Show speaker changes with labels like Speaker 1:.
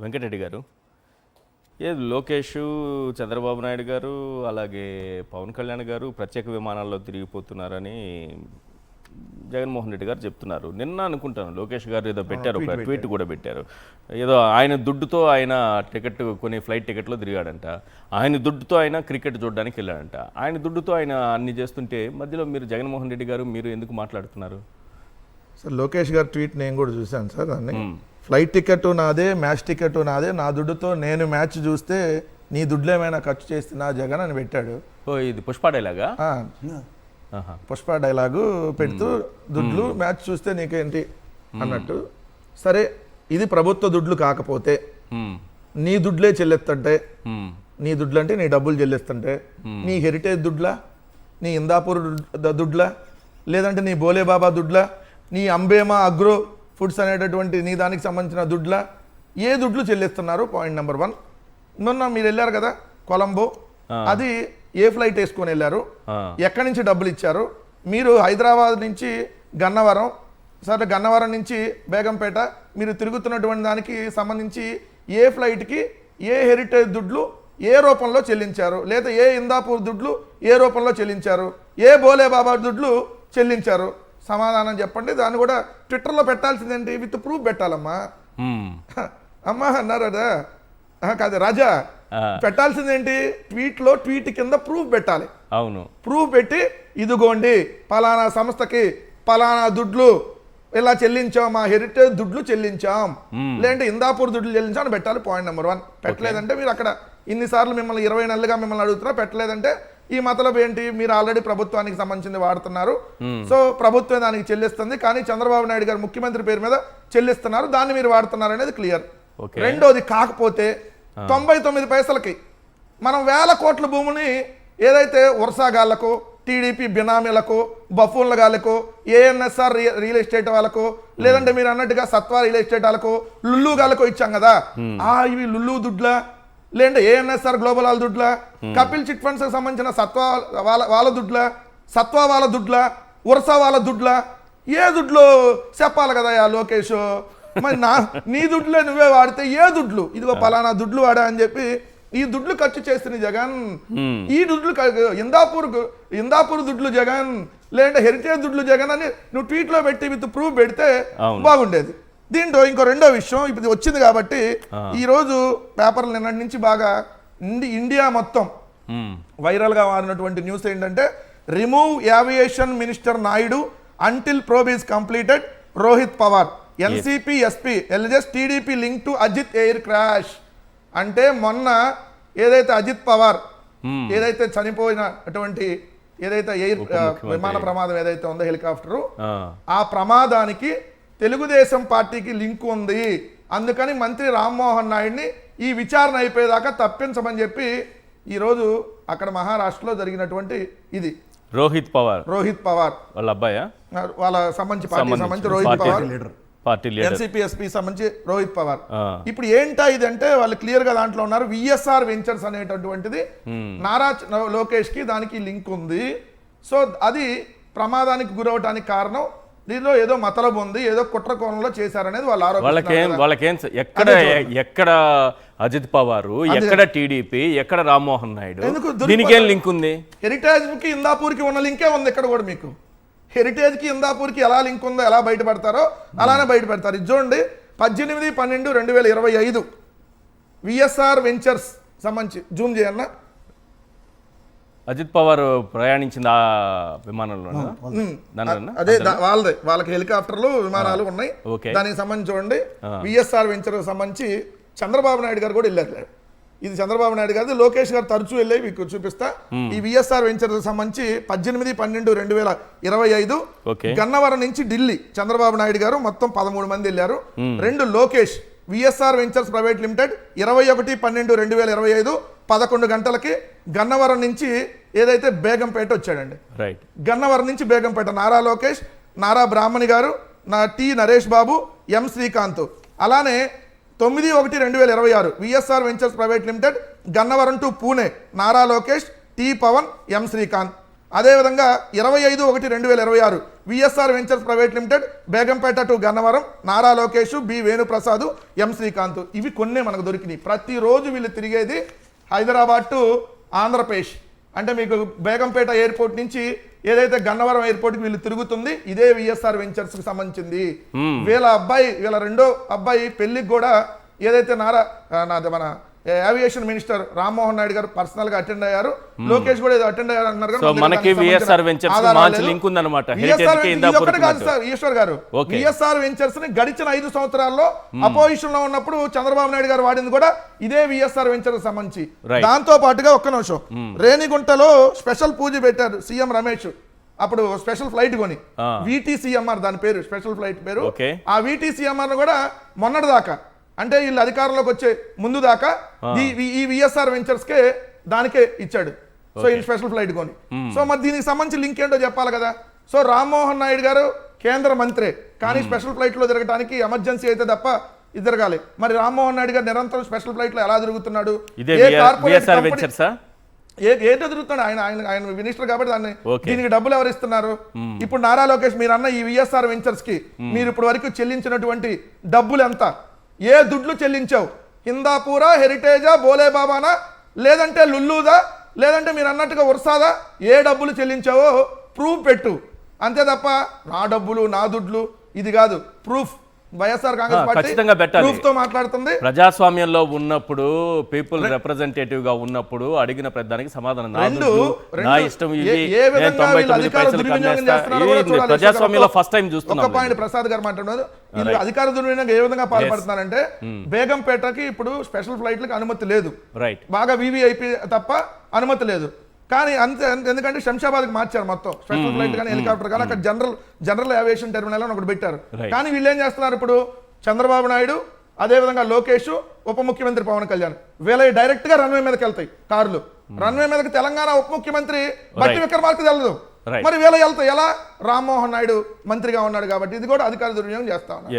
Speaker 1: వెంకటరెడ్డి గారు, ఏది లోకేష్, చంద్రబాబు నాయుడు గారు, అలాగే పవన్ కళ్యాణ్ గారు ప్రత్యేక విమానాల్లో తిరిగిపోతున్నారని జగన్మోహన్ రెడ్డి గారు చెప్తున్నారు. నిన్న అనుకుంటాను లోకేష్ గారు ఏదో పెట్టారు, ఒక ట్వీట్ కూడా పెట్టారు. ఏదో ఆయన దుడ్డుతో ఆయన టికెట్ కొన్ని ఫ్లైట్ టికెట్లో తిరిగాడంట. ఆయన దుడ్డుతో ఆయన క్రికెట్ చూడడానికి వెళ్ళాడంట. ఆయన దుడ్డుతో ఆయన అన్ని చేస్తుంటే మధ్యలో మీరు జగన్మోహన్ రెడ్డి గారు మీరు ఎందుకు మాట్లాడుతున్నారు?
Speaker 2: సార్ లోకేష్ గారు ట్వీట్ నేను కూడా చూశాను సార్. దాన్ని ఫ్లైట్ టికెట్ నాదే, మ్యాచ్ టికెట్ నాదే, నా దుడ్డుతో నేను మ్యాచ్ చూస్తే నీ దుడ్లు ఏమైనా ఖర్చు చేస్తున్నా జగన్ అని పెట్టాడు.
Speaker 1: ఓ, ఇది పుష్ప డైలాగా?
Speaker 2: పుష్ప డైలాగు పెడుతూ దుడ్లు మ్యాచ్ చూస్తే నీకేంటి అన్నట్టు. సరే, ఇది ప్రభుత్వ దుడ్లు కాకపోతే నీ దుడ్లే చెల్లిస్తుంటే, నీ దుడ్లు అంటే నీ డబ్బులు చెల్లిస్తుంటే, నీ హెరిటేజ్ దుడ్లా, నీ ఇందాపూర్ దుడ్లా, లేదంటే నీ బోలేబాబా దుడ్లా, నీ అంబేమా అగ్రో ఫుడ్స్ అనేటటువంటి నీ దానికి సంబంధించిన దుడ్లా, ఏ దుడ్లు చెల్లిస్తున్నారు? Point number 1. మొన్న మీరు వెళ్ళారు కదా కొలంబో, అది ఏ ఫ్లైట్ వేసుకొని వెళ్ళారు, ఎక్కడి నుంచి డబ్బులు ఇచ్చారు? మీరు హైదరాబాద్ నుంచి గన్నవరం, సరే గన్నవరం నుంచి బేగంపేట మీరు తిరుగుతున్నటువంటి దానికి సంబంధించి ఏ ఫ్లైట్కి ఏ హెరిటేజ్ దుడ్లు ఏ రూపంలో చెల్లించారు? లేదా ఏ ఇందాపూర్ దుడ్లు ఏ రూపంలో చెల్లించారు? ఏ బోలేబాబా దుడ్లు చెల్లించారు? సమాధానం చెప్పండి. దాన్ని కూడా ట్విట్టర్లో పెట్టాల్సిందేంటి? With proof పెట్టాలమ్మా. అమ్మా అన్నారు కదా, కాదు రాజా, పెట్టాల్సిందేంటి? ట్వీట్ కింద ప్రూఫ్ పెట్టాలి.
Speaker 1: అవును,
Speaker 2: ప్రూఫ్ పెట్టి ఇదిగోండి పలానా సంస్థకి పలానా దుడ్లు ఇలా చెల్లించాం, మా హెరిటేజ్ దుడ్లు చెల్లించాం, లేదంటే ఇందాపూర్ దుడ్లు చెల్లించాం అని పెట్టాలి. Point number 1. పెట్టలేదంటే మీరు అక్కడ ఇన్నిసార్లు మిమ్మల్ని 20 నెలలుగా మిమ్మల్ని అడుగుతున్నా, పెట్టలేదంటే ఈ మతలబ్ ఏంటి? మీరు ఆల్రెడీ ప్రభుత్వానికి సంబంధించింది వాడుతున్నారు, సో ప్రభుత్వం దానికి చెల్లిస్తుంది, కానీ చంద్రబాబు నాయుడు గారు ముఖ్యమంత్రి పేరు మీద చెల్లిస్తున్నారు, దాన్ని మీరు వాడుతున్నారు అనేది క్లియర్. రెండోది, కాకపోతే 99 పైసలకి మనం 1000 కోట్ల భూమిని ఏదైతే వర్షాగాళ్లకు, టీడీపీ బినామీలకు, బఫూన్ల గాళ్లకు, ఏఎన్ఎస్ఆర్ రియల్ ఎస్టేట్ వాళ్ళకు, లేదంటే మీరు అన్నట్టుగా సత్వా రియల్ ఎస్టేట్ వాళ్ళకు, లుల్లు గాళ్లకు ఇచ్చాం కదా, ఇవి లుల్లు దుడ్లా, లేదంటే ఏఎన్ఎస్ఆర్ గ్లోబల్ వాళ్ళ దుడ్లా, కపిల్ చిట్ ఫండ్స్ కి సంబంధించిన సత్వా వాళ్ళ దుడ్లా, సత్వా వాళ్ళ దుడ్లా, ఉర్సా వాళ్ళ దుడ్లా, ఏ దుడ్లు చెప్పాలి కదా లోకేష్. మరి నీ దుడ్లే నువ్వే వాడితే ఏ దుడ్లు? ఇదిగో పలానా దుడ్లు వాడా అని చెప్పి ఈ దుడ్లు ఖర్చు చేస్తుంది జగన్. ఈ దుడ్లు ఇందాపూర్ దుడ్లు జగన్, లేదంటే హెరిటేజ్ దుడ్లు జగన్ అని నువ్వు ట్వీట్లో పెట్టి విత్ ప్రూఫ్ పెడితే బాగుండేది. దీంట్లో ఇంకో రెండో విషయం ఇప్పుడు వచ్చింది కాబట్టి ఈరోజు పేపర్లు నిన్నటి నుంచి బాగా ఇండియా మొత్తం వైరల్గా మారినటువంటి న్యూస్ ఏంటంటే, remove aviation minister Naidu until probe is completed, Rohit Pawar NCP SP alleges TDP link to Ajit air crash. అంటే మొన్న ఏదైతే అజిత్ పవార్ ఏదైతే చనిపోయిన అటువంటి ఏదైతే ఎయిర్ విమాన ప్రమాదం ఏదైతే ఉందో హెలికాప్టరు, ఆ ప్రమాదానికి తెలుగుదేశం పార్టీకి లింక్ ఉంది, అందుకని మంత్రి రామ్మోహన్ నాయుడిని ఈ విచారణ అయిపోయేదాకా తప్పించమని చెప్పి ఈరోజు అక్కడ మహారాష్ట్రలో జరిగినటువంటి ఇది
Speaker 1: రోహిత్ పవార్ వాళ్ళ అబ్బాయా,
Speaker 2: వాళ్ళ సంబంధించి పార్టీ సంబంధించి Rohit Pawar,
Speaker 1: party
Speaker 2: NCP SP సంబంధించి రోహిత్ పవార్. ఇప్పుడు ఏంటా ఇది అంటే వాళ్ళు క్లియర్ గా దాంట్లో ఉన్నారు, విఎస్ఆర్ వెంచర్స్ అనేటటువంటిది నారా లోకేష్ కి దానికి లింక్ ఉంది. సో అది ప్రమాదానికి గురవడానికి కారణం, దీనిలో ఏదో మతలబు ఉంది, ఏదో కుట్ర కోణంలో చేశారనేది వాళ్ళు
Speaker 1: ఆరోపిస్తున్నారు. ఎక్కడ అజిత్ పవార్, ఎక్కడ టీడీపీ, ఎక్కడ రామ్మోహన్ నాయుడు, దీనికేం లింక్ ఉంది?
Speaker 2: హెరిటేజ్ కి ఇందాపూర్ కి ఉన్న లింకే ఉంది. ఇక్కడ కూడా మీకు హెరిటేజ్ కి ఇందాపూర్ కి ఎలా లింక్ ఉందో ఎలా బయటపడతారో అలానే బయటపెడతారు. ఇది చూడండి, 18/12/2025 విఎస్ఆర్ వెంచర్స్ సంబంధించి జూమ్ చేయన్న.
Speaker 1: అజిత్ పవార్ ప్రయాణించింది ఆ విమానంలో,
Speaker 2: అదే వాళ్ళకి హెలికాప్టర్లు విమానాలు ఉన్నాయి. దానికి సంబంధించి చూడండి, విఎస్ఆర్ వెంచర్ సంబంధించి చంద్రబాబు నాయుడు గారు కూడా వెళ్ళారు. ఇది చంద్రబాబు నాయుడు గారు, లోకేష్ గారు తరచూ వెళ్ళి మీకు చూపిస్తా. ఈ విఎస్ఆర్ వెంచర్ సంబంధించి 18/12/2025 గన్నవరం నుంచి ఢిల్లీ చంద్రబాబు నాయుడు గారు మొత్తం 13 మంది వెళ్ళారు. 2 Lokesh VSR ventures private limited 21/12/2025 11 గంటలకి గన్నవరం నుంచి ఏదైతే బేగంపేట వచ్చాడండి. గన్నవరం నుంచి బేగంపేట నారా లోకేష్, నారా బ్రాహ్మణి గారు, టి నరేష్ బాబు, ఎం శ్రీకాంత్. అలానే 9/1/2026 VSR ventures private limited Gannavaram to Pune Nara Lokesh, T Pawan, M Srikanth. అదేవిధంగా 25/1/2026 VSR ventures private limited Begumpet to Gannavaram Nara Lokesh B Venuprasad M Srikanth. ఇవి కొన్నే మనకు దొరికినాయి. ప్రతిరోజు వీళ్ళు తిరిగేది హైదరాబాద్ టు ఆంధ్రప్రదేశ్. అంటే మీకు బేగంపేట ఎయిర్పోర్ట్ నుంచి ఏదైతే గన్నవరం ఎయిర్పోర్ట్కి వీళ్ళు తిరుగుతుంది ఇదే విఎస్ఆర్ వెంచర్స్కి సంబంధించింది. వీళ్ళ రెండో అబ్బాయి పెళ్లికి కూడా ఏదైతే మన ఏవియేషన్ మినిస్టర్ రామ్మోహన్ నాయుడు గారు పర్సనల్ గా అటెండ్ అయ్యారు. లోకేష్ కూడా ఏదో అటెండ్ అయ్యారు అన్నారు.
Speaker 1: సో మనకి విఎస్ఆర్ వెంచర్స్ మంచి లింక్ ఉందన్నమాట.
Speaker 2: ఈశ్వర్ గారు విఎస్ఆర్ వెంచర్స్ ని గడిచిన 5 సంవత్సరాల్లో అపోజిషన్ లో ఉన్నప్పుడు చంద్రబాబు నాయుడు గారు వాడింది కూడా ఇదే విఎస్ఆర్ వెంచర్స్ సంబంధించి. దాంతో పాటుగా ఒక్క నిమిషం, రేణిగుంటలో స్పెషల్ పూజ పెట్టారు సీఎం రమేష్. అప్పుడు స్పెషల్ ఫ్లైట్ కొని VTCMR దాని పేరు, స్పెషల్ ఫ్లైట్ పేరు. ఆ VTCMR కూడా మొన్నటి దాకా అంటే వీళ్ళు అధికారంలోకి వచ్చే ముందు దాకా ఈ విఎస్ఆర్ వెంచర్స్ కే దానికే ఇచ్చాడు. సో ఈ స్పెషల్ ఫ్లైట్ కొని. సో మరి దీనికి సంబంధించి లింక్ ఏంటో చెప్పాలి కదా. సో రామ్మోహన్ నాయుడు గారు కేంద్ర మంత్రే, కానీ స్పెషల్ ఫ్లైట్ లో తిరగడానికి ఎమర్జెన్సీ అయితే తప్ప తిరగాలి. మరి రామ్మోహన్ నాయుడు గారు నిరంతరం స్పెషల్ ఫ్లైట్ లో ఎలా తిరుగుతున్నాడు? ఏంటో తిరుగుతున్నాడు ఆయన మినిస్టర్ కాబట్టి దీనికి డబ్బులు ఎవరు ఇస్తున్నారు? ఇప్పుడు నారా లోకేష్ మీరు అన్న ఈ విఎస్ఆర్ వెంచర్స్ కి మీరు ఇప్పుడు వరకు చెల్లించినటువంటి డబ్బులు ఎంత? ఏ దుడ్లు చెల్లించావు? హిందాపూరా, హెరిటేజా, బోలే బాబానా, లేదంటే లుల్లూదా, లేదంటే మీరు అన్నట్టుగా ఉర్సాదా? ఏ డబ్బులు చెల్లించావో ప్రూఫ్ పెట్టు. అంతే తప్ప నా డబ్బులు నా దుడ్లు ఇది కాదు. Proof YSR Congress party proof తో మాట్లాడుతుంది.
Speaker 1: ప్రజాస్వామ్యంలో ఉన్నప్పుడు పీపుల్ రిప్రజెంటేటివ్ గా ఉన్నప్పుడు అడిగిన ప్రధానికి సమాధానం ప్రజాస్వామ్యంలో ఫస్ట్ టైం చూస్తున్నాం.
Speaker 2: ఒక పాయింట్ ప్రసాద్ గారు మాట్లాడుతున్నారు, వీళ్ళు అధికార దుర్వినియోగం ఏ విధంగా పాల్పడుతున్నారంటే బేగంపేటకి ఇప్పుడు స్పెషల్ ఫ్లైట్లకు అనుమతి లేదు, బాగా వివిఐపి తప్ప అనుమతి లేదు. కానీ అంతే, ఎందుకంటే శంషాబాద్కి మార్చారు మొత్తం స్పెషల్ ఫ్లైట్ కానీ హెలికాప్టర్ కానీ. అక్కడ జనరల్ ఏవియేషన్ టెర్మినల్ అని ఒకటి పెట్టారు. కానీ వీళ్ళు ఏం చేస్తున్నారు ఇప్పుడు? చంద్రబాబు నాయుడు, అదేవిధంగా లోకేష్, ఉప ముఖ్యమంత్రి పవన్ కళ్యాణ్ వీళ్ళ డైరెక్ట్ గా రన్వే మీదకి వెళ్తాయి కార్లు. రన్వే మీదకి తెలంగాణ ఉప ముఖ్యమంత్రి బట్టి విక్రమార్క తెలదు. మరి వీళ్ళ వెళ్తాయి ఎలా? రామ్మోహన్ నాయుడు మంత్రిగా ఉన్నాడు కాబట్టి. ఇది కూడా అధికార దుర్వినియోగం చేస్తా ఉన్నారు.